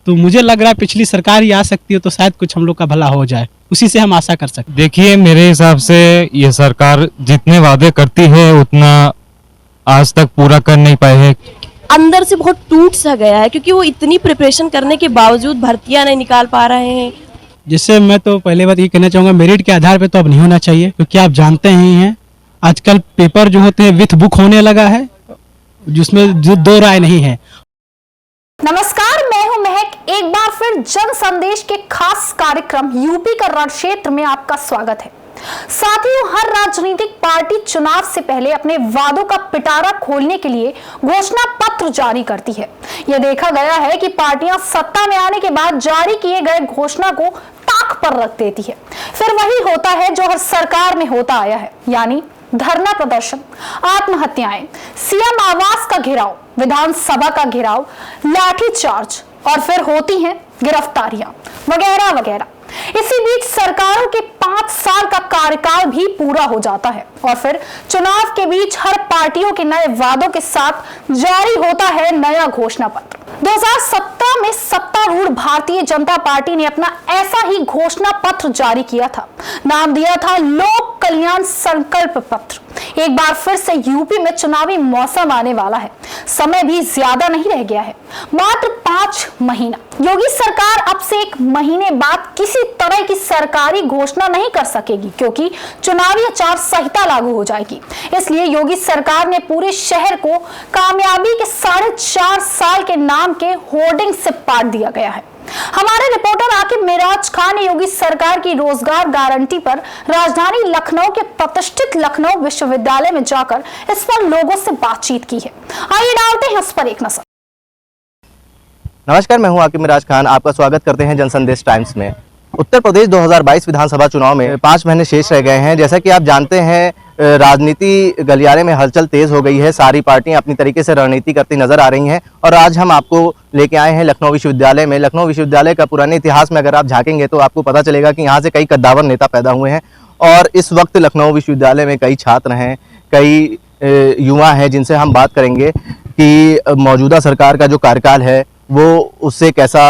तो मुझे लग रहा है पिछली सरकार ही आ सकती है तो शायद कुछ हम लोग का भला हो जाए, उसी से हम आशा कर सकते हैं। देखिए, मेरे हिसाब से ये सरकार जितने वादे करती है उतना आज तक पूरा कर नहीं पाए है। अंदर से बहुत टूट सा गया है, क्योंकि वो इतनी प्रिपरेशन करने के बावजूद भर्तियां नहीं निकाल पा रहे हैं। जिससे मैं तो पहले बात ये कहना चाहूँगा, मेरिट के आधार पे तो अब नहीं होना चाहिए, क्योंकि आप जानते ही हैं आजकल पेपर जो होते हैं विथ बुक होने लगा है, जिसमें जो दो राय नहीं है। नमस्कार, मैं हूं महक। एक बार फिर जन संदेश के खास कार्यक्रम यूपी का रण क्षेत्र में आपका स्वागत है। साथियों, हर राजनीतिक पार्टी चुनाव से पहले अपने वादों का पिटारा खोलने के लिए घोषणा पत्र जारी करती है। यह देखा गया है कि पार्टियां सत्ता में आने के बाद जारी किए गए घोषणा को ताक पर रख देती है। फिर वही होता है जो हर सरकार में होता आया है, यानी धरना प्रदर्शन, आत्महत्याएं, सीएम आवास का घेराव, विधानसभा का घेराव, लाठीचार्ज और फिर होती हैं गिरफ्तारियां वगैरह वगैरह। इसी बीच सरकारों के 5 साल का कार्यकाल भी पूरा हो जाता है और फिर चुनाव के बीच हर पार्टियों के नए वादों के साथ जारी होता है नया घोषणा पत्र। 2017 में सत्तारूढ़ भारतीय जनता पार्टी ने अपना ऐसा ही घोषणा पत्र जारी किया था। नाम दिया था लोक कल्याण संकल्प पत्र। एक बार फिर से यूपी में चुनावी मौसम आने वाला है। समय भी ज्यादा नहीं रह गया है, मात्र 5 महीना। योगी सरकार अब से 1 महीने बाद किसी तरह की सरकारी घोषणा नहीं कर सकेगी, क्योंकि चुनावी आचार संहिता लागू हो जाएगी। इसलिए योगी सरकार ने पूरे शहर को कामयाबी के 4.5 साल के नाम के होर्डिंग से पाट दिया गया है। हमारे रिपोर्टर आकिब मिराज खान ने योगी सरकार की रोजगार गारंटी पर राजधानी लखनऊ के प्रतिष्ठित लखनऊ विश्वविद्यालय में जाकर इस पर लोगों से बातचीत की है। आइए डालते हैं इस पर एक नजर। नमस्कार, मैं हूं आकिब मिराज खान। आपका स्वागत करते हैं जनसंदेश टाइम्स में। उत्तर प्रदेश 2022 विधानसभा चुनाव में 5 महीने शेष रह गए हैं। जैसा कि आप जानते हैं, राजनीति गलियारे में हलचल तेज हो गई है। सारी पार्टियां अपनी तरीके से रणनीति करती नजर आ रही हैं और आज हम आपको लेके आए हैं लखनऊ विश्वविद्यालय में। लखनऊ विश्वविद्यालय का पुराने इतिहास में अगर आप झांकेंगे तो आपको पता चलेगा कि यहाँ से कई कद्दावर नेता पैदा हुए हैं और इस वक्त लखनऊ विश्वविद्यालय में कई छात्र हैं, कई युवा हैं, जिनसे हम बात करेंगे कि मौजूदा सरकार का जो कार्यकाल है वो उससे कैसा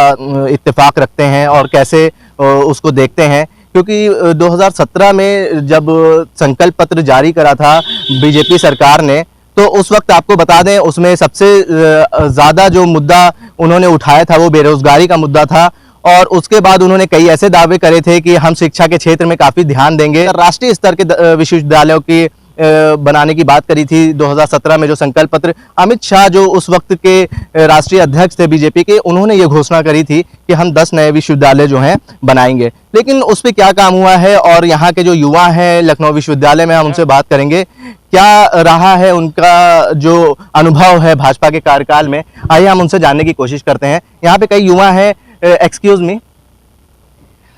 इत्तेफाक रखते हैं और कैसे उसको देखते हैं। क्योंकि 2017 में जब संकल्प पत्र जारी करा था बीजेपी सरकार ने, तो उस वक्त आपको बता दें उसमें सबसे ज़्यादा जो मुद्दा उन्होंने उठाया था वो बेरोजगारी का मुद्दा था। और उसके बाद उन्होंने कई ऐसे दावे करे थे कि हम शिक्षा के क्षेत्र में काफ़ी ध्यान देंगे। राष्ट्रीय स्तर के विश्वविद्यालयों की बनाने की बात करी थी 2017 में जो संकल्प पत्र। अमित शाह जो उस वक्त के राष्ट्रीय अध्यक्ष थे बीजेपी के, उन्होंने ये घोषणा करी थी कि हम 10 नए विश्वविद्यालय जो हैं बनाएंगे। लेकिन उस पर क्या काम हुआ है और यहाँ के जो युवा हैं लखनऊ विश्वविद्यालय में, हम उनसे बात करेंगे क्या रहा है उनका जो अनुभव है भाजपा के कार्यकाल में। आइए हम उनसे जानने की कोशिश करते हैं। यहाँ पे कई युवा हैं। एक्सक्यूज मी,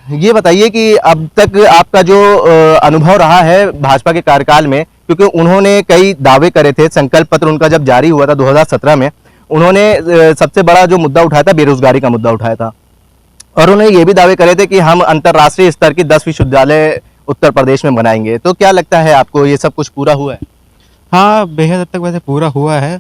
ये बताइए कि अब तक आपका जो अनुभव रहा है भाजपा के कार्यकाल में, क्योंकि उन्होंने कई दावे करे थे। संकल्प पत्र उनका जब जारी हुआ था 2017 में, उन्होंने सबसे बड़ा जो मुद्दा उठाया था बेरोजगारी का मुद्दा उठाया था और उन्होंने ये भी दावे करे थे कि हम अंतर्राष्ट्रीय स्तर की 10 विश्वविद्यालय उत्तर प्रदेश में बनाएंगे। तो क्या लगता है आपको, ये सब कुछ पूरा हुआ है? हाँ, बेहद हद तक वैसे पूरा हुआ है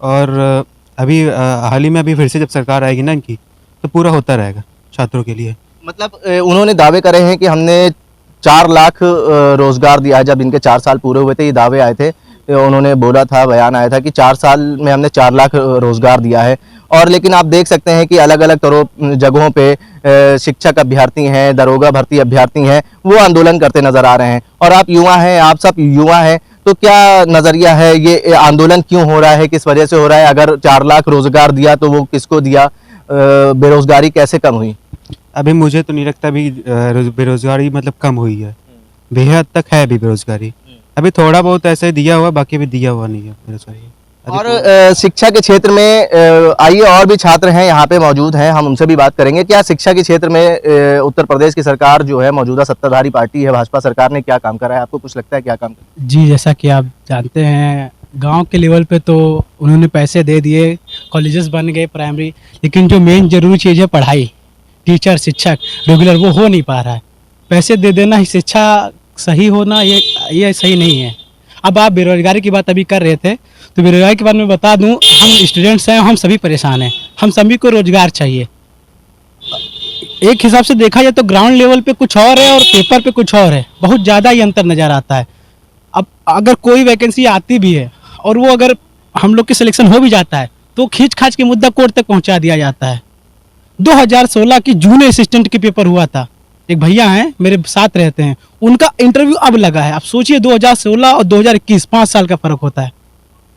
और अभी हाल ही में अभी फिर से जब सरकार आएगी ना इनकी, तो पूरा होता रहेगा छात्रों के लिए। मतलब उन्होंने दावे करे हैं कि हमने 4 लाख रोजगार दिया है। जब इनके 4 साल पूरे हुए थे, ये दावे आए थे, उन्होंने बोला था, बयान आया था कि 4 साल में हमने 4 लाख रोजगार दिया है। और लेकिन आप देख सकते हैं कि अलग अलग जगहों पे शिक्षक अभ्यर्थी हैं, दरोगा भर्ती अभ्यर्थी हैं, वो आंदोलन करते नजर आ रहे हैं। और आप युवा हैं, आप सब युवा हैं, तो क्या नजरिया है, ये आंदोलन क्यों हो रहा है, किस वजह से हो रहा है? अगर 4 लाख रोजगार दिया तो वो किसको दिया? बेरोजगारी कैसे कम हुई? अभी मुझे तो नहीं लगता अभी बेरोजगारी मतलब कम हुई है, बेहद तक है अभी बेरोजगारी। अभी थोड़ा बहुत ऐसे दिया हुआ, बाकी भी दिया हुआ नहीं है बेरोजगारी। और शिक्षा के क्षेत्र में आइए, और भी छात्र हैं यहाँ पे मौजूद हैं, हम उनसे भी बात करेंगे। क्या शिक्षा के क्षेत्र में उत्तर प्रदेश की सरकार जो है, मौजूदा सत्ताधारी पार्टी है भाजपा सरकार ने क्या काम करा है? आपको कुछ लगता है क्या काम करा? जी, जैसा कि आप जानते हैं गांव के लेवल पे तो उन्होंने पैसे दे दिए, कॉलेजेस बन गए प्राइमरी, लेकिन जो मेन जरूरी चीज़ है पढ़ाई, टीचर शिक्षक रेगुलर, वो हो नहीं पा रहा है। पैसे दे देना ही शिक्षा सही होना ये सही नहीं है। अब आप बेरोजगारी की बात अभी कर रहे थे, तो बेरोजगारी के बारे में बता दूं, हम स्टूडेंट्स हैं, हम सभी परेशान हैं, हम सभी को रोजगार चाहिए। एक हिसाब से देखा जाए तो ग्राउंड लेवल पे कुछ और है और पेपर पे कुछ और है, बहुत ज़्यादा ही अंतर नज़र आता है। अब अगर कोई वैकेंसी आती भी है और वो अगर हम लोग की सिलेक्शन हो भी जाता है तो खींच खाच के मुद्दा कोर्ट तक पहुंचा दिया जाता है। 2016 की जूनियर असिस्टेंट के पेपर हुआ था, एक भैया हैं मेरे साथ रहते हैं, उनका इंटरव्यू अब लगा है। आप सोचिए 2016 और 2021 5 साल का फर्क होता है।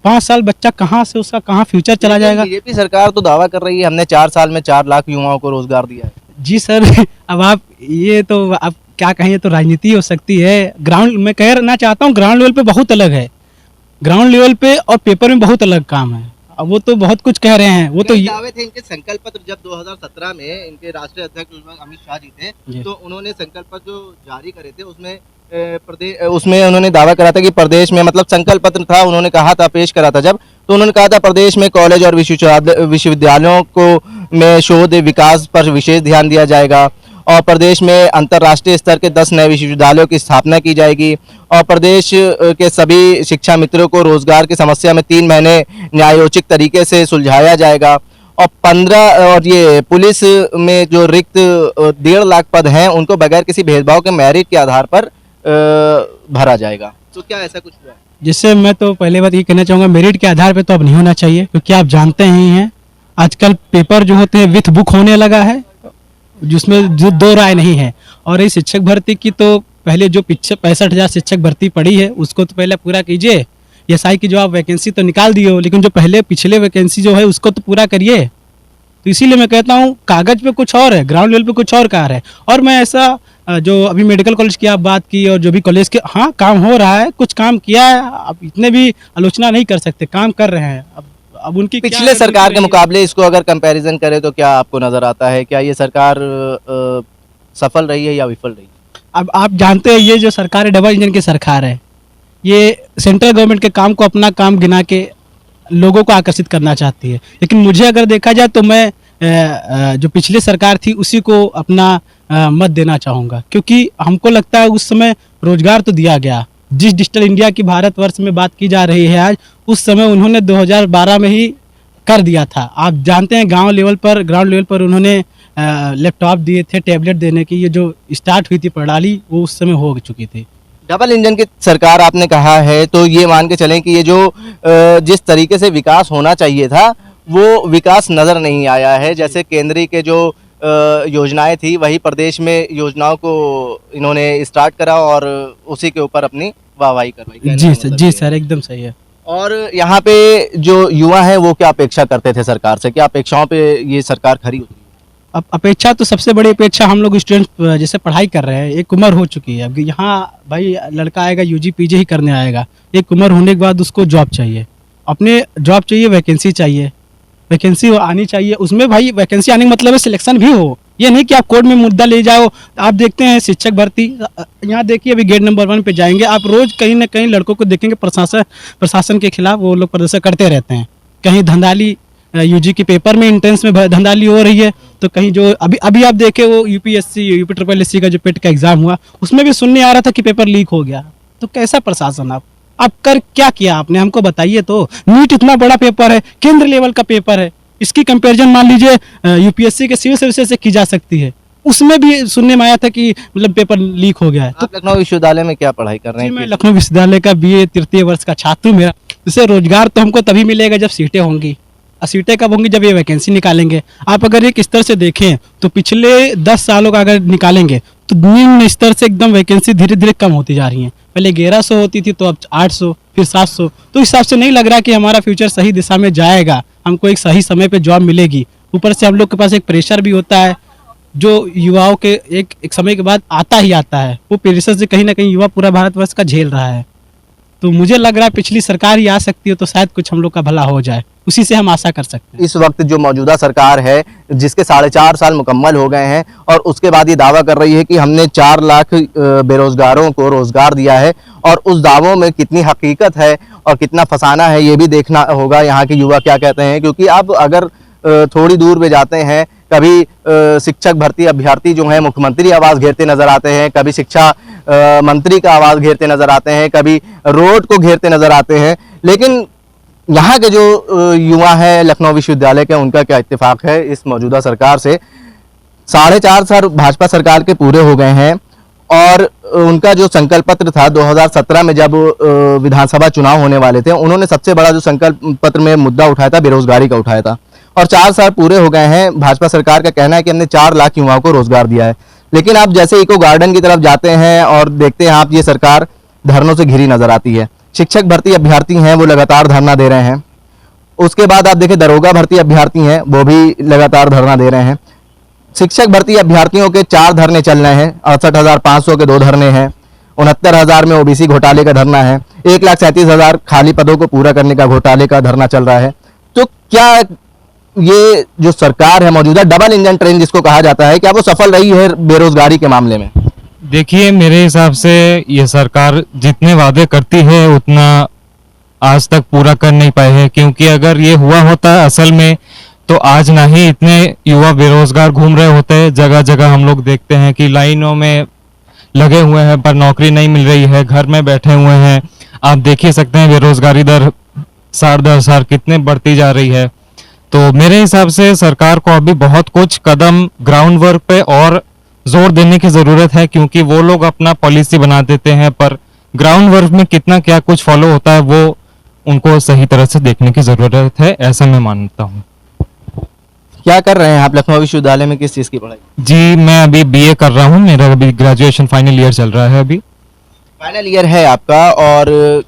5 साल बच्चा कहाँ से, उसका कहाँ फ्यूचर चला जाएगा। बीजेपी सरकार तो दावा कर रही है हमने 4 साल में 4 लाख युवाओं को रोजगार दिया है। जी सर, अब आप ये तो आप क्या कहें, तो राजनीति हो सकती है। ग्राउंड मैं कहना चाहता हूँ ग्राउंड लेवल पे बहुत अलग है, ग्राउंड लेवल पे और पेपर में बहुत अलग काम है। अब वो तो बहुत कुछ कह रहे हैं, वो तो दावे थे इनके संकल्प पत्र जब 2017 में इनके राष्ट्रीय अध्यक्ष अमित शाह जी थे तो उन्होंने संकल्प पत्र जो जारी करे थे उसमें उन्होंने दावा करा था कि प्रदेश में, मतलब संकल्प पत्र था, उन्होंने कहा था, पेश करा था जब, तो उन्होंने कहा था प्रदेश में कॉलेज और विश्वविद्यालयों को में शोध विकास पर विशेष ध्यान दिया जाएगा और प्रदेश में अंतर्राष्ट्रीय स्तर के 10 नए विश्वविद्यालयों की स्थापना की जाएगी और प्रदेश के सभी शिक्षा मित्रों को रोजगार की समस्या में 3 महीने न्यायोचित तरीके से सुलझाया जाएगा और 15 और ये पुलिस में जो रिक्त 1.5 लाख पद हैं उनको बगैर किसी भेदभाव के मेरिट के आधार पर भरा जाएगा। तो क्या ऐसा कुछ हुआ? जिससे मैं तो पहले बात ये कहना चाहूँगा, मेरिट के आधार पे तो अब नहीं होना चाहिए, क्योंकि आप जानते ही हैं आजकल पेपर जो होते हैं विथ बुक होने लगा है, जिसमें जो 2 राय नहीं है। और इस शिक्षक भर्ती की तो पहले जो 65,000 शिक्षक भर्ती पड़ी है उसको तो पहले पूरा कीजिए। एसआई की जो आप वैकेंसी तो निकाल दिए हो, लेकिन जो पहले पिछले वैकेंसी जो है उसको तो पूरा करिए। तो इसीलिए मैं कहता हूँ कागज पे कुछ और है, ग्राउंड लेवल पे कुछ और कार है। और मैं ऐसा जो अभी मेडिकल कॉलेज की आप बात की और जो भी कॉलेज के, हाँ काम हो रहा है, कुछ काम किया है, आप इतने भी आलोचना नहीं कर सकते, काम कर रहे हैं। अब उनकी पिछले सरकार के मुकाबले इसको अगर कंपैरिजन करें तो क्या आपको नजर आता है, क्या ये सरकार सफल रही है या विफल रही है? अब आप जानते हैं ये जो सरकार है डबल इंजन की सरकार है, ये सेंट्रल गवर्नमेंट के काम को अपना काम गिना के लोगों को आकर्षित करना चाहती है। लेकिन मुझे अगर देखा जाए तो मैं जो पिछली सरकार थी उसी को अपना मत देना चाहूँगा, क्योंकि हमको लगता है उस समय रोजगार तो दिया गया। जिस डिजिटल इंडिया की भारतवर्ष में बात की जा रही है आज, उस समय उन्होंने 2012 में ही कर दिया था। आप जानते हैं गांव लेवल पर, ग्राउंड लेवल पर उन्होंने लैपटॉप दिए थे, टैबलेट देने की, ये जो स्टार्ट हुई थी प्रणाली वो उस समय हो चुकी थी। डबल इंजन की सरकार आपने कहा है, तो ये मान के चलें कि ये जो जिस तरीके से विकास होना चाहिए था वो विकास नज़र नहीं आया है। जैसे केंद्रीय के जो योजनाएं थी वही प्रदेश में योजनाओं को इन्होंने स्टार्ट करा और उसी के ऊपर अपनी वाहवाही करवाई। जी सर, एकदम सही है। और यहाँ पे जो युवा हैं वो क्या अपेक्षा करते थे सरकार से, क्या अपेक्षाओं पे ये सरकार खरी उतरी? अब अपेक्षा तो सबसे बड़ी अपेक्षा, हम लोग स्टूडेंट जैसे पढ़ाई कर रहे हैं, एक उम्र हो चुकी है, अब यहाँ भाई लड़का आएगा यूजी पीजी ही करने आएगा, एक उम्र होने के बाद उसको जॉब चाहिए, अपने जॉब चाहिए, वैकेंसी चाहिए, वैकेंसी आनी चाहिए। उसमें भाई वैकेंसी आने का मतलब है सिलेक्शन भी हो, ये नहीं कि आप कोर्ट में मुद्दा ले जाओ। आप देखते हैं शिक्षक भर्ती, यहाँ देखिए अभी गेट नंबर 1 पे जाएंगे आप, रोज कहीं ना कहीं लड़कों को देखेंगे प्रशासन के खिलाफ वो लोग प्रदर्शन करते रहते हैं। कहीं धंधाली यूजी के पेपर में एंट्रेंस में धंधाली हो रही है, तो कहीं जो अभी आप देखे वो यूपीएससी यूपी ट्रिपल एससी का जो पेट का एग्जाम हुआ उसमें भी सुनने आ रहा था कि पेपर लीक हो गया। तो कैसा प्रशासन आप कर क्या किया आपने, हमको बताइए। तो नीट इतना बड़ा पेपर है, केंद्र लेवल का पेपर है, इसकी कंपैरिजन मान लीजिए यूपीएससी के सिविल सर्विसेज से की जा सकती है, उसमें भी सुनने में आया था कि मतलब पेपर लीक हो गया है। तो लखनऊ विश्वविद्यालय में क्या पढ़ाई कर रहे हैं? मैं लखनऊ विश्वविद्यालय का BA 3य वर्ष का छात्र हूँ। मेरा इससे रोजगार तो हमको तभी मिलेगा जब सीटें होंगी, और सीटें कब होंगी, जब ये वैकेंसी निकालेंगे। आप अगर एक स्तर से देखें तो पिछले 10 सालों का अगर निकालेंगे तो निम्न स्तर से एकदम वैकेंसी धीरे धीरे कम होती जा रही है। पहले 1100 होती थी तो अब 800, फिर 700। तो इस हिसाब से नहीं लग रहा कि हमारा फ्यूचर सही दिशा में जाएगा, हमको एक सही समय पे जॉब मिलेगी। ऊपर से हम लोग के पास एक प्रेशर भी होता है जो युवाओं के एक समय के बाद आता ही आता है, वो प्रेशर से कहीं ना कहीं युवा पूरा भारतवर्ष का झेल रहा है। तो मुझे लग रहा है पिछली सरकार ही आ सकती है तो शायद कुछ हम लोग का भला हो जाए, उसी से हम आशा कर सकते हैं। इस वक्त जो मौजूदा सरकार है जिसके 4.5 साल मुकम्मल हो गए हैं और उसके बाद ये दावा कर रही है कि हमने 4 लाख बेरोजगारों को रोजगार दिया है, और उस दावों में कितनी हकीकत है और कितना फसाना है ये भी देखना होगा यहाँ के युवा क्या कहते हैं। क्योंकि अब अगर थोड़ी दूर पे जाते हैं, कभी शिक्षक भर्ती अभ्यर्थी जो है मुख्यमंत्री आवास घेरते नजर आते हैं, कभी शिक्षा मंत्री का आवास घेरते नजर आते हैं, कभी रोड को घेरते नजर आते हैं। लेकिन यहाँ के जो युवा हैं लखनऊ विश्वविद्यालय के, उनका क्या इत्तेफाक है इस मौजूदा सरकार से? 4.5 साल भाजपा सरकार के पूरे हो गए हैं और उनका जो संकल्प पत्र था 2017 में जब विधानसभा चुनाव होने वाले थे, उन्होंने सबसे बड़ा जो संकल्प पत्र में मुद्दा उठाया था बेरोजगारी का उठाया था। और 4 साल पूरे हो गए हैं। भाजपा सरकार का कहना है कि हमने 4 लाख युवाओं को रोजगार दिया है, लेकिन आप जैसे इको गार्डन की तरफ जाते हैं और देखते हैं आप, ये सरकार धरनों से घिरी नजर आती है। शिक्षक भर्ती अभ्यर्थी हैं वो लगातार धरना दे रहे हैं। उसके बाद आप देखें दरोगा भर्ती अभ्यर्थी हैं वो भी लगातार धरना दे रहे हैं। शिक्षक भर्ती अभ्यर्थियों के 4 धरने चल रहे हैं। 68,500 के 2 धरने हैं। 69,000 में ओबीसी घोटाले का धरना है। 1,37,000 खाली पदों को पूरा करने का घोटाले का धरना चल रहा है। तो क्या ये जो सरकार है मौजूदा, डबल इंजन ट्रेन जिसको कहा जाता है, क्या वो सफल रही है बेरोजगारी के मामले में? देखिए, मेरे हिसाब से ये सरकार जितने वादे करती है उतना आज तक पूरा कर नहीं पाए हैं, क्योंकि अगर ये हुआ होता असल में तो आज ना ही इतने युवा बेरोजगार घूम रहे होते। जगह जगह हम लोग देखते हैं कि लाइनों में लगे हुए हैं पर नौकरी नहीं मिल रही है, घर में बैठे हुए हैं। आप देख ही सकते हैं बेरोजगारी दर 10.5 कितने बढ़ती जा रही है। तो मेरे हिसाब से सरकार को अभी बहुत कुछ कदम ग्राउंड वर्क पे और जोर देने की जरूरत है, क्योंकि वो लोग अपना पॉलिसी बना देते हैं पर ग्राउंड वर्क में कितना क्या कुछ फॉलो होता है वो उनको सही तरह से देखने की जरूरत है, ऐसा मैं मानता हूँ। क्या कर रहे हैं आप लखनऊ विश्वविद्यालय में, किस चीज की पढ़ाई? जी, मैं अभी बीए कर रहा हूँ। मेरा अभी ग्रेजुएशन फाइनल ईयर चल रहा है। अभी फाइनल ईयर है आपका और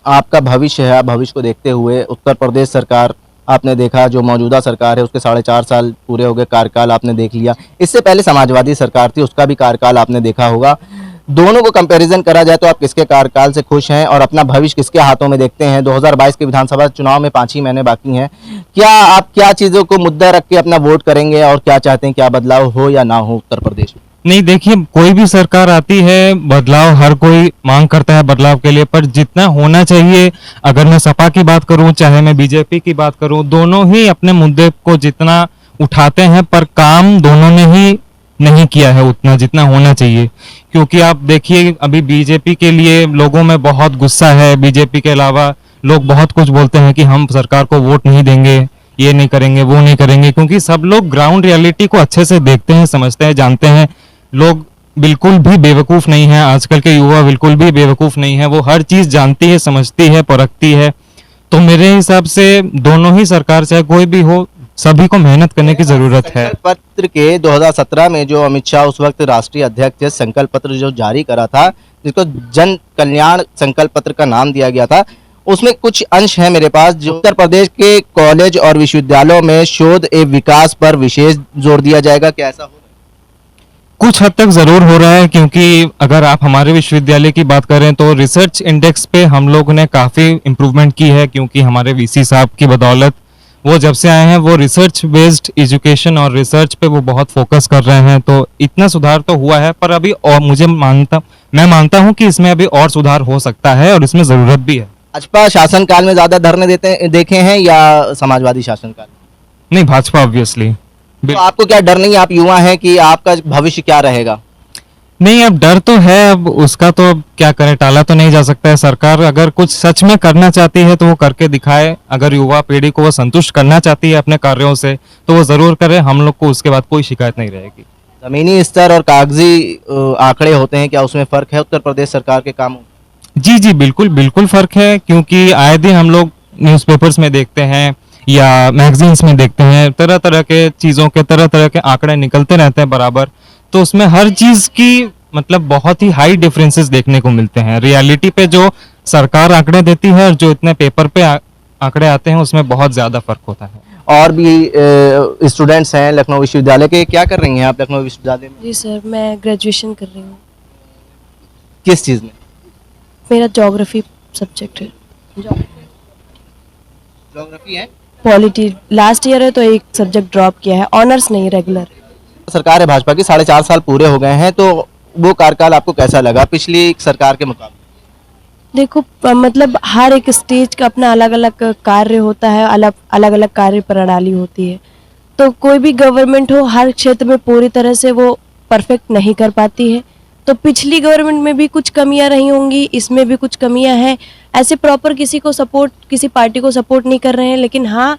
आपका भविष्य है। आप भविष्य को देखते हुए उत्तर प्रदेश सरकार आपने देखा, जो मौजूदा सरकार है उसके 4.5 साल पूरे हो गए, कार्यकाल आपने देख लिया। इससे पहले समाजवादी सरकार थी, उसका भी कार्यकाल आपने देखा होगा। दोनों को कंपैरिजन करा जाए तो आप किसके कार्यकाल से खुश हैं और अपना भविष्य किसके हाथों में देखते हैं? 2022 के विधानसभा चुनाव में 5 ही महीने बाकी हैं। क्या आप क्या चीज़ों को मुद्दा रख के अपना वोट करेंगे और क्या चाहते हैं, क्या बदलाव हो या ना हो उत्तर प्रदेश में? नहीं, देखिए, कोई भी सरकार आती है, बदलाव हर कोई मांग करता है बदलाव के लिए, पर जितना होना चाहिए, अगर मैं सपा की बात करूं चाहे मैं बीजेपी की बात करूं, दोनों ही अपने मुद्दे को जितना उठाते हैं पर काम दोनों ने ही नहीं किया है उतना जितना होना चाहिए। क्योंकि आप देखिए अभी बीजेपी के लिए लोगों में बहुत गुस्सा है। बीजेपी के अलावा लोग बहुत कुछ बोलते हैं कि हम सरकार को वोट नहीं देंगे, ये नहीं करेंगे, वो नहीं करेंगे, क्योंकि सब लोग ग्राउंड रियलिटी को अच्छे से देखते हैं, समझते हैं, जानते हैं। लोग बिल्कुल भी बेवकूफ नहीं है, आजकल के युवा बिल्कुल भी बेवकूफ नहीं है, वो हर चीज जानती है, समझती है, परखती है। तो मेरे हिसाब से दोनों ही सरकार चाहे कोई भी हो, सभी को मेहनत करने की जरूरत है। संकल्प पत्र के 2017 में जो अमित शाह उस वक्त राष्ट्रीय अध्यक्ष थे, संकल्प पत्र जो जारी करा था, जिसको जन कल्याण संकल्प पत्र का नाम दिया गया था, उसमें कुछ अंश है मेरे पास जो उत्तर प्रदेश के कॉलेज और विश्वविद्यालयों में शोध एवं विकास पर विशेष जोर दिया जाएगा। क्या ऐसा हो? कुछ हद तक जरूर हो रहा है, क्योंकि अगर आप हमारे विश्वविद्यालय की बात करें तो रिसर्च इंडेक्स पे हम लोग ने काफी इम्प्रूवमेंट की है, क्योंकि हमारे वीसी साहब की बदौलत वो जब से आए हैं वो रिसर्च बेस्ड एजुकेशन और रिसर्च पे वो बहुत फोकस कर रहे हैं। तो इतना सुधार तो हुआ है, पर अभी और मैं मानता हूँ कि इसमें अभी और सुधार हो सकता है और इसमें जरूरत भी है। भाजपा शासनकाल में ज्यादा धरने देखे हैं या समाजवादी शासनकाल? नहीं, भाजपा ऑब्वियसली। तो आपको क्या डर नहीं, आप युवा हैं, कि आपका भविष्य क्या रहेगा? नहीं, अब डर तो है, अब उसका तो क्या करें, टाला तो नहीं जा सकता है। सरकार अगर कुछ सच में करना चाहती है तो वो करके दिखाए। अगर युवा पीढ़ी को वो संतुष्ट करना चाहती है अपने कार्यों से तो वो जरूर करे। हम लोग को उसके बाद कोई शिकायत नहीं रहेगी। जमीनी स्तर और कागजी आंकड़े होते हैं, क्या उसमें फर्क है उत्तर प्रदेश सरकार के कामों? जी जी, बिल्कुल बिल्कुल फर्क है, क्योंकि आए दिन हम लोग न्यूज़पेपर्स में देखते हैं या मैगजीन्स में देखते हैं, तरह तरह के चीज़ों के तरह तरह के आंकड़े निकलते रहते हैं बराबर। तो उसमें हर चीज़ की मतलब बहुत ही हाई डिफरेंसेस देखने को मिलते हैं। रियलिटी पे जो सरकार आंकड़े देती है और जो इतने पेपर पे आंकड़े आते हैं उसमें बहुत ज़्यादा फर्क होता है। और भी स्टूडेंट्स हैं लखनऊ विश्वविद्यालय के, क्या कर रही हैं आप लखनऊ विश्वविद्यालय में? जी सर, मैं ग्रेजुएशन कर रही हूँ। किस चीज़ में? मेरा ज्योग्राफी सब्जेक्ट है। ज्योग्राफी है। पॉलिटी लास्ट ईयर है तो एक सब्जेक्ट ड्रॉप किया है, ऑनर्स नहीं, रेगुलर। सरकार है भाजपा की, 4.5 साल पूरे हो गए हैं, तो वो कार्यकाल आपको कैसा लगा पिछली सरकार के मुकाबले? देखो मतलब हर एक स्टेज का अपना अलग अलग कार्य होता है, अलग अलग कार्य प्रणाली होती है। तो कोई भी गवर्नमेंट हो हर क्षेत्र में पूरी तरह से वो परफेक्ट नहीं कर पाती है। तो पिछली गवर्नमेंट में भी कुछ कमियां रही होंगी, इसमें भी कुछ कमियां हैं। ऐसे प्रॉपर किसी पार्टी को सपोर्ट नहीं कर रहे हैं, लेकिन हाँ,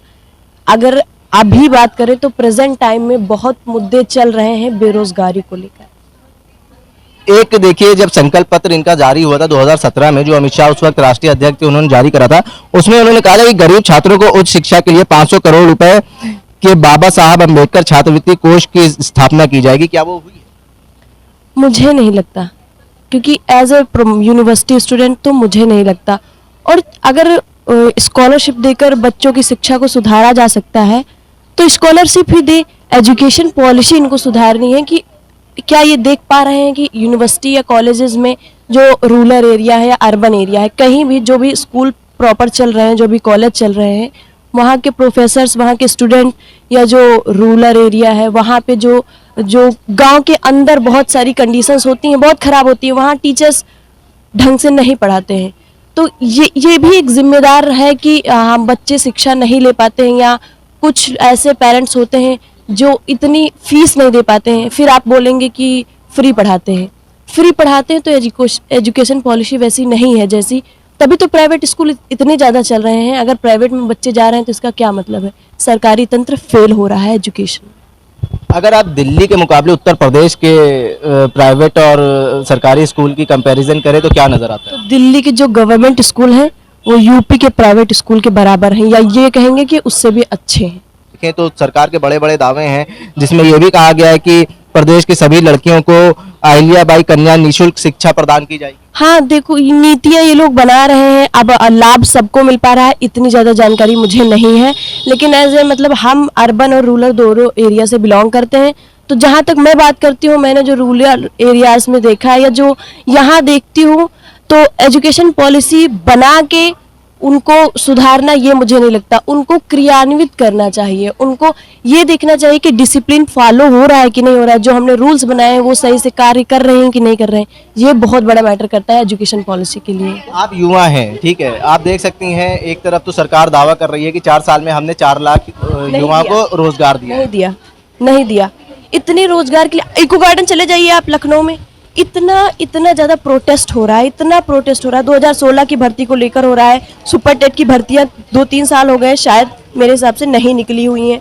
अगर अभी बात करें तो प्रेजेंट टाइम में बहुत मुद्दे चल रहे हैं बेरोजगारी को लेकर। एक देखिए, जब संकल्प पत्र इनका जारी हुआ था 2017 में, जो अमित शाह उस वक्त राष्ट्रीय अध्यक्ष थे, उन्होंने जारी करा था, उसमें उन्होंने कहा था कि गरीब छात्रों को उच्च शिक्षा के लिए 500 करोड़ रुपए के बाबा साहब अम्बेडकर छात्रवृत्ति कोष की स्थापना की जाएगी। क्या वो हुई है? मुझे नहीं लगता, क्योंकि एज ए यूनिवर्सिटी स्टूडेंट तो मुझे नहीं लगता। और अगर स्कॉलरशिप देकर बच्चों की शिक्षा को सुधारा जा सकता है तो स्कॉलरशिप ही दे। एजुकेशन पॉलिसी इनको सुधारनी है कि क्या ये देख पा रहे हैं कि यूनिवर्सिटी या कॉलेजेस में जो रूरल एरिया है या अर्बन एरिया है, कहीं भी जो भी स्कूल प्रॉपर चल रहे हैं, जो भी कॉलेज चल रहे हैं, वहाँ के प्रोफेसर्स, वहाँ के स्टूडेंट, या जो रूरल एरिया है वहाँ पे जो गांव के अंदर बहुत सारी कंडीशंस होती हैं, बहुत ख़राब होती है, वहाँ टीचर्स ढंग से नहीं पढ़ाते हैं। तो ये भी एक जिम्मेदार है कि हम बच्चे शिक्षा नहीं ले पाते हैं, या कुछ ऐसे पेरेंट्स होते हैं जो इतनी फीस नहीं दे पाते हैं। फिर आप बोलेंगे कि फ्री पढ़ाते हैं तो एजुकेशन पॉलिसी वैसी नहीं है जैसी, तभी तो प्राइवेट स्कूल इतने ज़्यादा चल रहे हैं। अगर प्राइवेट में बच्चे जा रहे हैं तो इसका क्या मतलब है? सरकारी तंत्र फेल हो रहा है एजुकेशन। अगर आप दिल्ली के मुकाबले उत्तर प्रदेश के प्राइवेट और सरकारी स्कूल की कंपैरिजन करें तो क्या नजर आता है? तो दिल्ली के जो गवर्नमेंट स्कूल हैं वो यूपी के प्राइवेट स्कूल के बराबर हैं, या ये कहेंगे कि उससे भी अच्छे हैं। देखें तो सरकार के बड़े बड़े दावे हैं, जिसमें यह भी कहा गया है कि प्रदेश की सभी लड़कियों को अहिल्याबाई कन्या निःशुल्क शिक्षा प्रदान की जाएगी। हाँ देखो, ये नीतियाँ ये लोग बना रहे हैं, अब लाभ सबको मिल पा रहा है, इतनी ज़्यादा जानकारी मुझे नहीं है। लेकिन एज ए मतलब हम अर्बन और रूरल दोनों एरिया से बिलोंग करते हैं, तो जहाँ तक मैं बात करती हूँ, मैंने जो रूरल एरियाज में देखा है या जो यहाँ देखती हूँ, तो एजुकेशन पॉलिसी बना के उनको सुधारना ये मुझे नहीं लगता, उनको क्रियान्वित करना चाहिए। उनको ये देखना चाहिए कि डिसिप्लिन फॉलो हो रहा है कि नहीं हो रहा है, जो हमने रूल्स बनाए हैं वो सही से कार्य कर रहे हैं कि नहीं कर रहे हैं। ये बहुत बड़ा मैटर करता है एजुकेशन पॉलिसी के लिए। आप युवा हैं, ठीक है, आप देख सकती हैं, एक तरफ तो सरकार दावा कर रही है कि 4 साल में हमने 4 लाख युवाओं को रोजगार दिया। नहीं दिया। इतने रोजगार के लिए इको गार्डन चले जाइए आप लखनऊ में, इतना ज़्यादा प्रोटेस्ट हो रहा है, 2016 की भर्ती को लेकर हो रहा है। सुपर टेट की भर्तियाँ 2-3 साल हो गए, शायद मेरे हिसाब से नहीं निकली हुई हैं।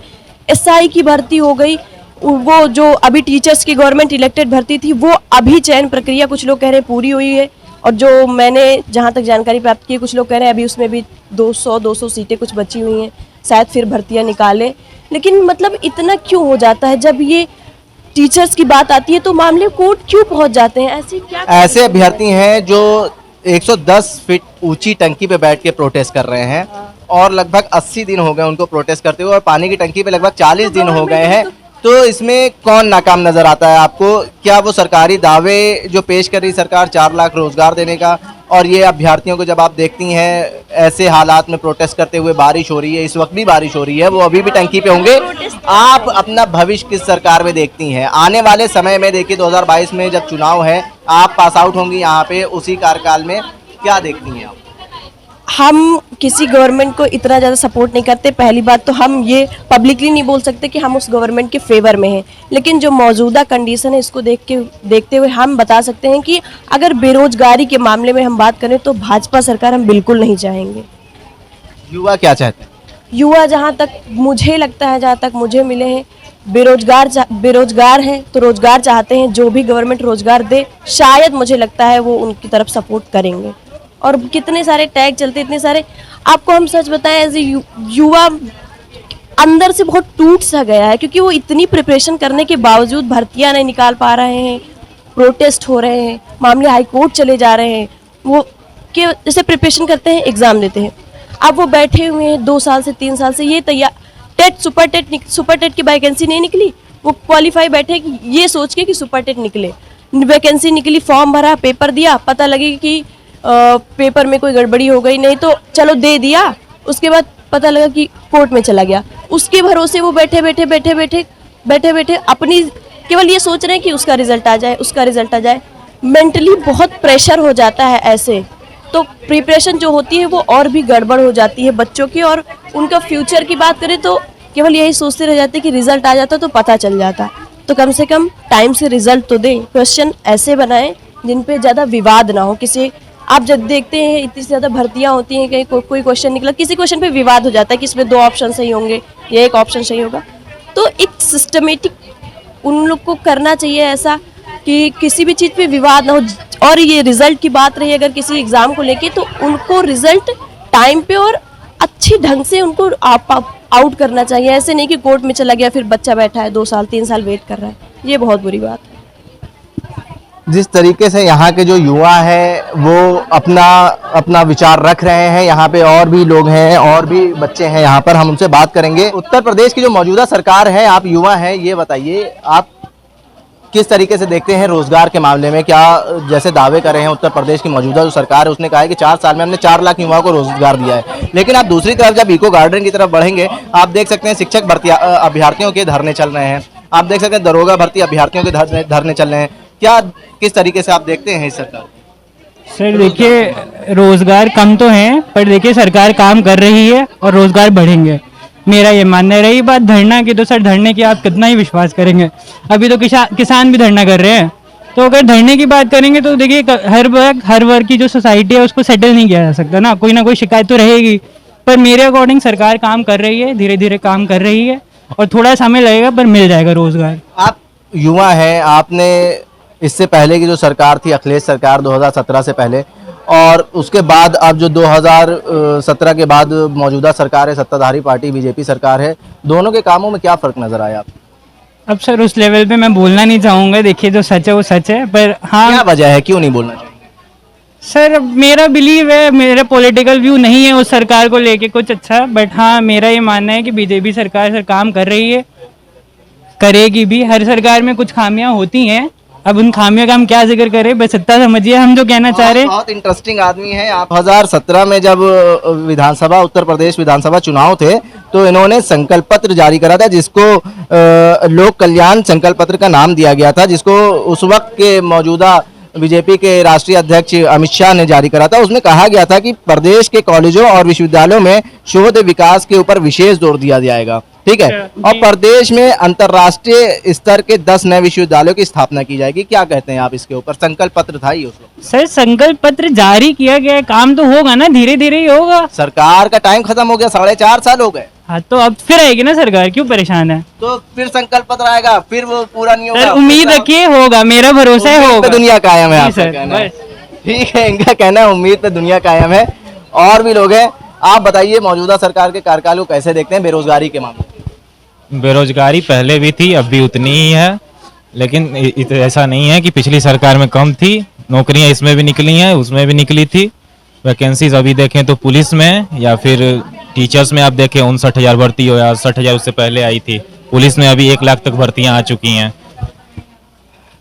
एसआई की भर्ती हो गई, वो जो अभी टीचर्स की गवर्नमेंट इलेक्टेड भर्ती थी वो अभी चयन प्रक्रिया कुछ लोग कह रहे हैं पूरी हुई है, और जो मैंने जहाँ तक जानकारी प्राप्त की है कुछ लोग कह रहे हैं अभी उसमें भी 200 सीटें कुछ बची हुई हैं, शायद फिर भर्तियाँ निकालें। लेकिन मतलब इतना क्यों हो जाता है? जब ये टीचर्स की बात आती है तो मामले कोर्ट क्यों पहुंच जाते हैं? ऐसे अभ्यर्थी हैं जो 110 फीट ऊंची टंकी पे बैठ के प्रोटेस्ट कर रहे हैं, और लगभग 80 दिन हो गए उनको प्रोटेस्ट करते हुए, और पानी की टंकी पे लगभग 40 दिन हो गए हैं। तो इसमें कौन नाकाम नजर आता है आपको? क्या वो सरकारी दावे जो पेश कर रही सरकार 4 लाख रोजगार देने का, और ये अभ्यर्थियों को जब आप देखती हैं ऐसे हालात में प्रोटेस्ट करते हुए, बारिश हो रही है, इस वक्त भी बारिश हो रही है, वो अभी भी टंकी पे होंगे। आप अपना भविष्य किस सरकार में देखती हैं? आने वाले समय में देखिए 2022 में जब चुनाव है, आप पास आउट होंगी यहाँ पे उसी कार्यकाल में, क्या देखती हैं आप? हम किसी गवर्नमेंट को इतना ज़्यादा सपोर्ट नहीं करते। पहली बात तो हम ये पब्लिकली नहीं बोल सकते कि हम उस गवर्नमेंट के फेवर में हैं, लेकिन जो मौजूदा कंडीशन है इसको देखते हुए हम बता सकते हैं कि अगर बेरोजगारी के मामले में हम बात करें तो भाजपा सरकार हम बिल्कुल नहीं चाहेंगे। युवा क्या चाहते हैं? युवा जहाँ तक मुझे लगता है, जहाँ तक मुझे मिले हैं, बेरोजगार हैं तो रोजगार चाहते हैं। जो भी गवर्नमेंट रोजगार दे, शायद मुझे लगता है वो उनकी तरफ सपोर्ट करेंगे। और कितने सारे टैग चलते, इतने सारे, आपको हम सच बताएं, एज ए युवा अंदर से बहुत टूट सा गया है, क्योंकि वो इतनी प्रिपरेशन करने के बावजूद भर्तियां नहीं निकाल पा रहे हैं, प्रोटेस्ट हो रहे हैं, मामले हाई कोर्ट चले जा रहे हैं। वो कि जैसे प्रिपरेशन करते हैं, एग्जाम देते हैं, अब वो बैठे हुए हैं 2 साल से 3 साल से, ये तैयार सुपर टेट की वैकेंसी नहीं निकली, वो क्वालिफाई बैठे कि ये सोच के कि सुपर टेट निकले, वैकेंसी निकली, फॉर्म भरा, पेपर दिया, पता लगे कि पेपर में कोई गड़बड़ी हो गई, नहीं तो चलो दे दिया, उसके बाद पता लगा कि कोर्ट में चला गया। उसके भरोसे वो बैठे बैठे अपनी केवल ये सोच रहे हैं कि उसका रिजल्ट आ जाए। मेंटली बहुत प्रेशर हो जाता है ऐसे, तो प्रिपरेशन जो होती है वो और भी गड़बड़ हो जाती है बच्चों की। और उनका फ्यूचर की बात करें तो केवल यही सोचते रह जाते कि रिजल्ट आ जाता तो पता चल जाता। तो कम से कम टाइम से रिजल्ट तो दें, क्वेश्चन ऐसे बनाएं जिन पे ज़्यादा विवाद ना हो, किसी आप जब देखते हैं इतनी ज़्यादा भर्तियां होती हैं कि कोई क्वेश्चन निकला, किसी क्वेश्चन पे विवाद हो जाता है कि इसमें 2 ऑप्शन सही होंगे या एक ऑप्शन सही होगा। तो एक सिस्टमेटिक उन लोग को करना चाहिए ऐसा कि किसी भी चीज़ पे विवाद ना हो। और ये रिजल्ट की बात रही अगर किसी एग्ज़ाम को लेके, तो उनको रिजल्ट टाइम पे और अच्छी ढंग से उनको आउट करना चाहिए। ऐसे नहीं कि कोर्ट में चला गया फिर बच्चा बैठा है 2 साल 3 साल वेट कर रहा है, ये बहुत बुरी बात है। जिस तरीके से यहाँ के जो युवा हैं वो अपना अपना विचार रख रहे हैं, यहाँ पे और भी लोग हैं और भी बच्चे हैं यहाँ पर, हम उनसे बात करेंगे। उत्तर प्रदेश की जो मौजूदा सरकार है, आप युवा हैं, ये बताइए आप किस तरीके से देखते हैं रोजगार के मामले में? क्या जैसे दावे कर रहे हैं उत्तर प्रदेश की मौजूदा जो सरकार है उसने कहा है कि 4 साल में हमने 4 लाख युवाओं को रोजगार दिया है, लेकिन आप दूसरी तरफ जब इको गार्डन की तरफ बढ़ेंगे आप देख सकते हैं शिक्षक भर्ती अभ्यर्थियों के धरने चल रहे हैं, आप देख सकते हैं दरोगा भर्ती अभ्यर्थियों के धरने चल रहे हैं। क्या किस तरीके से आप देखते हैं इस सरकार? सर देखिए, रोजगार कम तो है पर देखिए सरकार काम कर रही है और रोजगार बढ़ेंगे, मेरा ये मानना है। रही बात धरना की, तो सर धरने की आप कितना ही विश्वास करेंगे, अभी तो किसान भी धरना कर रहे हैं। तो अगर धरने की बात करेंगे तो देखिए हर वर्ग की जो सोसाइटी है उसको सेटल नहीं किया जा सकता ना कोई शिकायत तो रहेगी। पर मेरे अकॉर्डिंग सरकार काम कर रही है, धीरे धीरे काम कर रही है और थोड़ा समय लगेगा पर मिल जाएगा रोजगार। आप युवा हैं, आपने इससे पहले की जो सरकार थी अखिलेश सरकार 2017 से पहले, और उसके बाद अब जो 2017 के बाद मौजूदा सरकार है, सत्ताधारी पार्टी बीजेपी सरकार है, दोनों के कामों में क्या फर्क नजर आया आपको? अब सर उस लेवल पे मैं बोलना नहीं चाहूँगा, देखिए जो सच है वो सच है, पर हाँ क्या वजह है, क्यों नहीं बोलना चाहिए? सर मेरा बिलीव है, मेरा पॉलिटिकल व्यू नहीं है उस सरकार को लेके कुछ अच्छा, बट हाँ मेरा ये मानना है कि बीजेपी सरकार सर काम कर रही है, करेगी भी। हर सरकार में कुछ खामियां होती हैं, अब उन खामियों का हम क्या जिक्र करें, बस इतना समझिए हम जो कहना चाह रहे हैं। बहुत इंटरेस्टिंग आदमी है आप। 2017 में जब विधानसभा उत्तर प्रदेश विधानसभा चुनाव थे तो इन्होंने संकल्प पत्र जारी करा था, जिसको लोक कल्याण संकल्प पत्र का नाम दिया गया था, जिसको उस वक्त के मौजूदा बीजेपी के राष्ट्रीय अध्यक्ष अमित शाह ने जारी करा था। उसमें कहा गया था कि प्रदेश के कॉलेजों और विश्वविद्यालयों में शोध विकास के ऊपर विशेष जोर दिया जाएगा, ठीक है, और प्रदेश में अंतर्राष्ट्रीय स्तर के 10 नए विश्वविद्यालयों की स्थापना की जाएगी। क्या कहते हैं आप इसके ऊपर? संकल्प पत्र था ही उस वक्त। सर संकल्प पत्र जारी किया गया है, काम तो होगा ना, धीरे धीरे ही होगा। सरकार का टाइम खत्म हो गया, 4.5 साल हो गए। हाँ तो अब फिर आएगी ना सरकार, क्यों परेशान है? तो फिर संकल्प पत्र आएगा, फिर वो पूरा नहीं होगा। सर उम्मीद रखिए होगा, मेरा भरोसा है होगा। दुनिया कायम है, जी आपका सर, कहना है। बस। ठीक है, इनका कहना है उम्मीद पे दुनिया कायम है। और भी लोग हैं, आप बताइए मौजूदा सरकार के कार्यकाल को कैसे देखते हैं बेरोजगारी के मामले? बेरोजगारी पहले भी थी, अब भी उतनी ही है, लेकिन ऐसा नहीं है कि पिछली सरकार में कम थी। नौकरियां इसमें भी निकली हैं, उसमें भी निकली थी। वैकेंसीज अभी देखें तो पुलिस में या फिर टीचर्स में आप देखें 59,000 भर्ती हो या 60,000 उससे पहले आई थी। पुलिस में अभी 1 लाख तक भर्तियां आ चुकी हैं।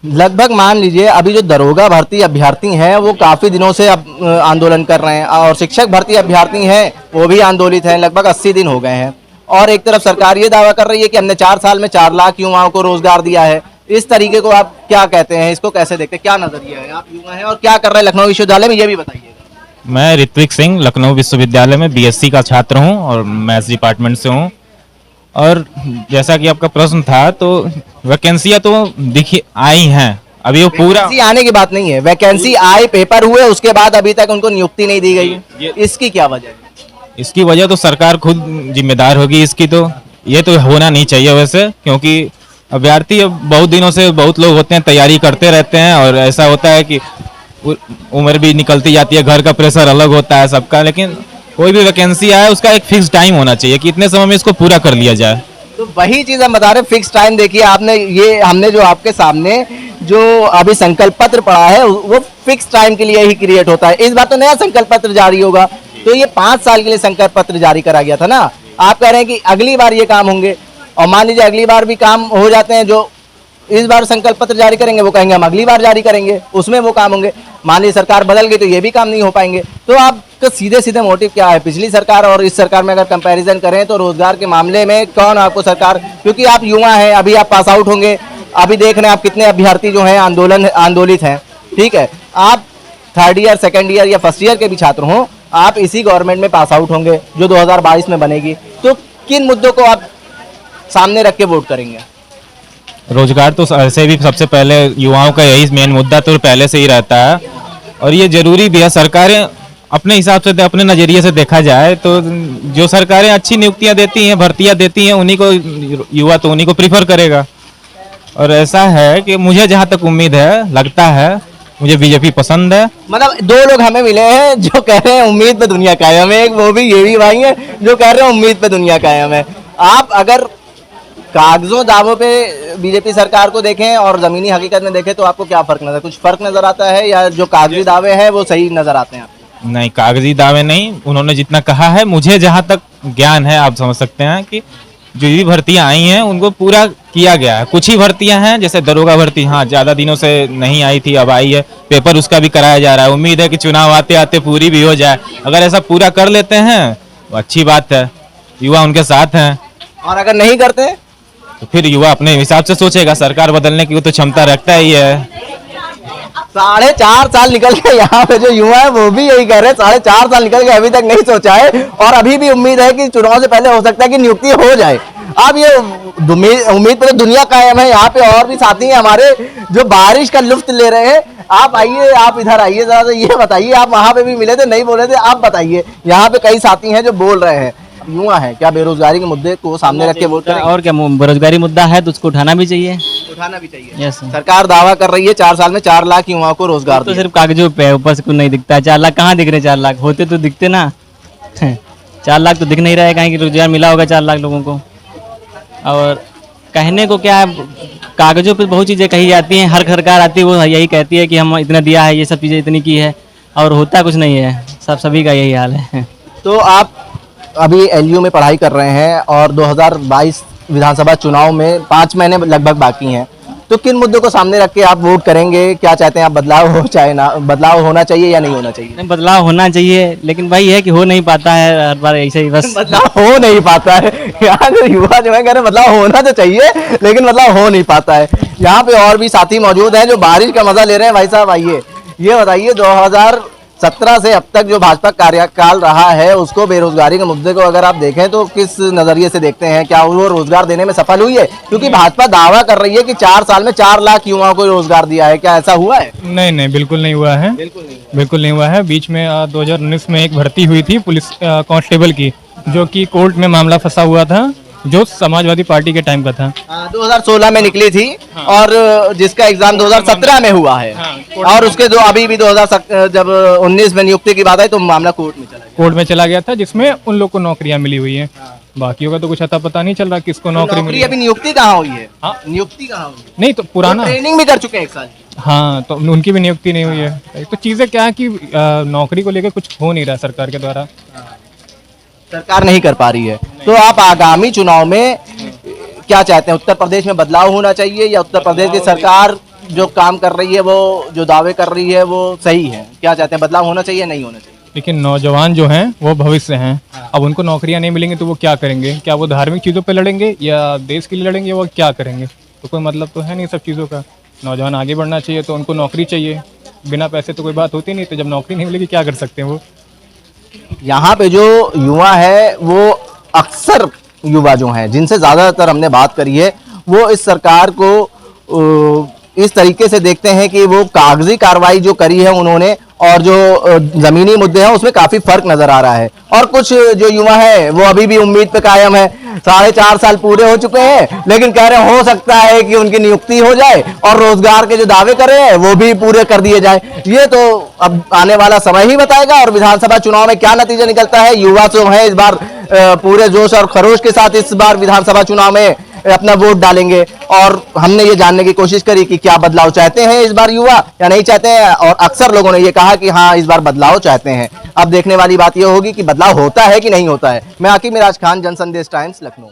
लगभग मान लीजिए अभी जो दरोगा भर्ती अभ्यर्थी हैं वो काफी दिनों से अब आंदोलन कर रहे हैं, और शिक्षक भर्ती अभ्यर्थी हैं वो भी आंदोलित हैं, लगभग 80 दिन हो गए हैं। और एक तरफ सरकार ये दावा कर रही है कि हमने 4 साल में 4 लाख युवाओं को रोजगार दिया है। इस तरीके को आप क्या कहते हैं, इसको कैसे देखते हैं, क्या नजरिया है? आप युवा हैं और क्या कर रहे हैं लखनऊ विश्वविद्यालय में, ये भी बताइएगा। मैं ऋत्विक सिंह लखनऊ विश्वविद्यालय में बीएससी का छात्र हूं और मैथ्स डिपार्टमेंट से हूं। और जैसा कि आपका प्रश्न था, तो वैकेंसियां तो दिखी आई हैं, अभी वो पूरा वैकेंसी आने की बात नहीं है, वैकेंसी आए, पेपर हुए, उसके बाद अभी तक उनको नियुक्ति नहीं दी गई। इसकी क्या वजह है? इसकी वजह तो सरकार खुद जिम्मेदार होगी इसकी। तो ये तो होना नहीं चाहिए वैसे, क्योंकि अभ्यर्थी अब बहुत दिनों से बहुत लोग होते हैं, तैयारी करते रहते हैं, और ऐसा होता है कि उम्र भी निकलती जाती है, घर का प्रेशर अलग होता है सबका। लेकिन कोई भी वैकेंसी आए उसका एक फिक्स टाइम होना चाहिए कि इतने समय में इसको पूरा कर लिया जाए। तो वही चीज हम बता रहे हैं, फिक्स टाइम। देखिए आपने ये, हमने जो आपके सामने जो अभी संकल्प पत्र पढ़ा है वो फिक्स टाइम के लिए ही क्रिएट होता है। इस बार तो नया संकल्प पत्र जारी होगा, तो ये 5 साल के लिए संकल्प पत्र जारी करा गया था ना। आप कह रहे हैं कि अगली बार ये काम होंगे, और मान लीजिए अगली बार भी काम हो जाते हैं, जो इस बार संकल्प पत्र जारी करेंगे वो कहेंगे हम अगली बार जारी करेंगे, उसमें वो काम होंगे। मान लीजिए सरकार बदल गई तो ये भी काम नहीं हो पाएंगे। तो आपका सीधे सीधे मोटिव क्या है? पिछली सरकार और इस सरकार में अगर कंपैरिजन करें तो रोजगार के मामले में कौन आपको सरकार, क्योंकि आप युवा हैं, अभी आप पास आउट होंगे, अभी देख रहे हैं आप कितने अभ्यर्थी जो हैं आंदोलित हैं, ठीक है, आप 3rd ईयर 2nd ईयर या 1st ईयर के भी छात्र हों, आप इसी गवर्नमेंट में पास आउट होंगे जो 2022 में बनेगी। तो किन मुद्दों को आप सामने रख के वोट करेंगे? रोजगार तो ऐसे भी सबसे पहले युवाओं का यही मेन मुद्दा तो पहले से ही रहता है, और ये जरूरी भी है। सरकारें अपने हिसाब से, अपने नज़रिए से देखा जाए तो जो सरकारें अच्छी नियुक्तियां देती हैं, भर्तियां देती हैं, उन्हीं को युवा तो उन्हीं को प्रीफर करेगा। और ऐसा है कि मुझे जहाँ तक उम्मीद है, लगता है मुझे बीजेपी पसंद है। मतलब दो लोग हमें मिले हैं जो कह रहे हैं उम्मीद पे दुनिया कायम है, एक वो भी ये भी भाई हैं जो कह रहे हैं उम्मीद पे दुनिया कायम है। आप अगर कागजों दावों पे बीजेपी सरकार को देखें और जमीनी हकीकत में देखें तो आपको क्या फर्क नजर, कुछ फर्क नजर आता है, या जो कागजी दावे हैं वो सही नजर आते हैं आपको? नहीं, कागजी दावे नहीं, उन्होंने जितना कहा है, मुझे जहाँ तक ज्ञान है, आप समझ सकते हैं कि जो भी भर्तियां आई हैं उनको पूरा किया गया है। कुछ ही भर्तियां हैं, जैसे दरोगा भर्ती, हाँ ज़्यादा दिनों से नहीं आई थी, अब आई है, पेपर उसका भी कराया जा रहा है। उम्मीद है कि चुनाव आते आते पूरी भी हो जाए। अगर ऐसा पूरा कर लेते हैं तो अच्छी बात है, युवा उनके साथ हैं। और अगर नहीं करते तो फिर युवा अपने हिसाब से सोचेगा, सरकार बदलने की वो तो क्षमता रखता ही है। 4.5 साल निकल गए, यहाँ पे जो युवा है वो भी यही कह रहे हैं 4.5 साल निकल गए, अभी तक नहीं सोचा है और अभी भी उम्मीद है कि चुनाव से पहले हो सकता है कि नियुक्ति हो जाए। अब ये उम्मीद पर दुनिया कायम है। यहाँ पे और भी साथी हैं हमारे जो बारिश का लुत्फ ले रहे हैं। आप आइए, आप इधर आइए, जरा ये बताइए, आप वहां पे भी मिले थे, नहीं बोले थे, आप बताइए। यहाँ पे कई साथी हैं जो बोल रहे हैं, युवा है, क्या बेरोजगारी के मुद्दे को सामने रख के वोट करेंगे? और क्या, बेरोजगारी मुद्दा है तो उसको उठाना भी चाहिए। उठाना भी चाहिए। यस, सरकार दावा कर रही है 4 साल में 4 लाख युवाओं को रोजगार तो दिया। सिर्फ कागजों पे है, ऊपर से कुछ नहीं दिखता है। 4 लाख कहाँ दिख रहे? 4 लाख होते तो दिखते ना। 4 लाख तो दिख नहीं रहा है, कहीं कि रोजगार मिला होगा 4 लाख लोगों को। और कहने को क्या है, कागजों पे बहुत चीज़ें कही जाती हैं, हर सरकार आती है वो यही कहती है कि हम इतना दिया है, ये सब चीज़ें इतनी की है, और होता कुछ नहीं है। सभी का यही हाल है। तो आप अभी एलयू में पढ़ाई कर रहे हैं और 2022 विधानसभा चुनाव में 5 महीने लगभग बाकी हैं, तो किन मुद्दों को सामने रख के आप वोट करेंगे? क्या चाहते हैं आप, बदलाव हो चाहे ना, बदलाव होना चाहिए या नहीं होना चाहिए? नहीं, बदलाव होना चाहिए, लेकिन वही है कि हो नहीं पाता है, हर बार ऐसे ही बस। बदलाव हो नहीं पाता है। यहाँ के युवा जो है कह रहे हैं बदलाव होना तो चाहिए लेकिन बदलाव हो नहीं पाता है। यहाँ पे और भी साथी मौजूद हैं जो बारिश का मजा ले रहे हैं। भाई साहब आइए, ये बताइए 2017 से अब तक जो भाजपा कार्यकाल रहा है उसको, बेरोजगारी के मुद्दे को अगर आप देखें तो किस नजरिए से देखते हैं? क्या वो रोजगार देने में सफल हुई है? क्योंकि भाजपा दावा कर रही है कि 4 साल में 4 लाख युवाओं को रोजगार दिया है, क्या ऐसा हुआ है? नहीं, बिल्कुल नहीं हुआ है। बिल्कुल नहीं हुआ है। बीच में 2019 में एक भर्ती हुई थी पुलिस कांस्टेबल की, जो कि कोर्ट में मामला फंसा हुआ था, जो समाजवादी पार्टी के टाइम का था। 2016 में निकली थी और जिसका एग्जाम 2017 में हुआ है। और उसके जो अभी भी 2019 में नियुक्ति की बात है तो मामला कोर्ट में चला गया था, जिसमें उन लोग को नौकरियां मिली हुई हैं। बाकियों का तो कुछ अता पता नहीं चल रहा किसको नौकरी मिली। अभी नियुक्ति कहाँ हुई है? नियुक्ति कहाँ हुई? नहीं तो पुराना ट्रेनिंग भी कर चुके हैं 1 साल। हाँ, तो उनकी भी नियुक्ति नहीं हुई है। तो चीजें क्या है कि नौकरी को लेकर कुछ हो नहीं रहा सरकार के द्वारा, सरकार नहीं कर पा रही है। तो आप आगामी चुनाव में क्या चाहते हैं? उत्तर प्रदेश में बदलाव होना चाहिए या उत्तर प्रदेश की सरकार जो काम कर रही है, वो जो दावे कर रही है वो सही है? क्या चाहते हैं, बदलाव होना चाहिए नहीं होना चाहिए? लेकिन नौजवान जो हैं वो भविष्य हैं। अब उनको नौकरियां नहीं मिलेंगी तो वो क्या करेंगे? क्या वो धार्मिक चीज़ों पे लड़ेंगे या देश के लिए लड़ेंगे? वो क्या करेंगे? तो कोई मतलब तो है नहीं सब चीज़ों का। नौजवान आगे बढ़ना चाहिए तो उनको नौकरी चाहिए, बिना पैसे तो कोई बात होती नहीं। तो जब नौकरी नहीं मिलेगी क्या कर सकते हैं वो? यहाँ पे जो युवा है वो अक्सर युवा जो हैं जिनसे ज़्यादातर हमने बात करी है वो इस सरकार को इस तरीके से देखते हैं कि वो कागजी कार्रवाई जो करी है उन्होंने और जो ज़मीनी मुद्दे हैं उसमें काफ़ी फर्क नज़र आ रहा है। और कुछ जो युवा है वो अभी भी उम्मीद पे कायम है। 4.5 साल पूरे हो चुके हैं लेकिन कह रहे हैं हो सकता है कि उनकी नियुक्ति हो जाए और रोजगार के जो दावे कर रहे हैं वो भी पूरे कर दिए जाए। ये तो अब आने वाला समय ही बताएगा। और विधानसभा चुनाव में क्या नतीजा निकलता है, युवा जो है इस बार पूरे जोश और खरोश के साथ इस बार विधानसभा चुनाव में अपना वोट डालेंगे। और हमने ये जानने की कोशिश करी कि क्या बदलाव चाहते हैं इस बार युवा या नहीं चाहते हैं, और अक्सर लोगों ने ये कहा कि हाँ इस बार बदलाव चाहते हैं। अब देखने वाली बात ये होगी कि बदलाव होता है कि नहीं होता है। मैं आकिब मिराज खान, जनसंदेश टाइम्स, लखनऊ।